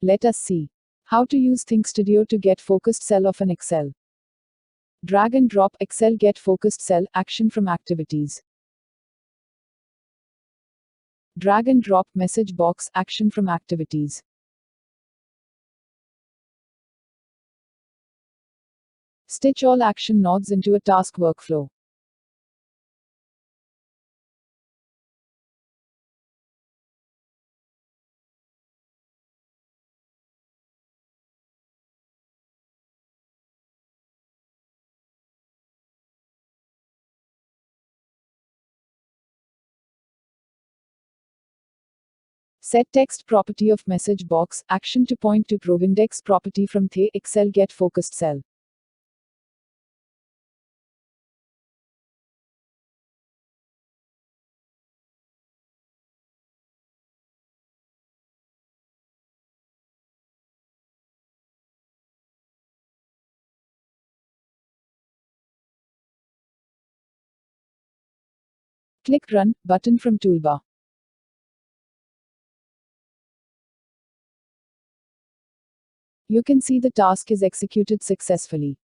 Let us see how to use ThinkStudio to get focused cell of an Excel. Drag and drop Excel get focused cell action from activities. Drag and drop message box action from activities. Stitch all action nodes into a task workflow. Set text property of message box action to point to provindex property from the Excel get focused cell. Click Run button from toolbar. You can see the task is executed successfully.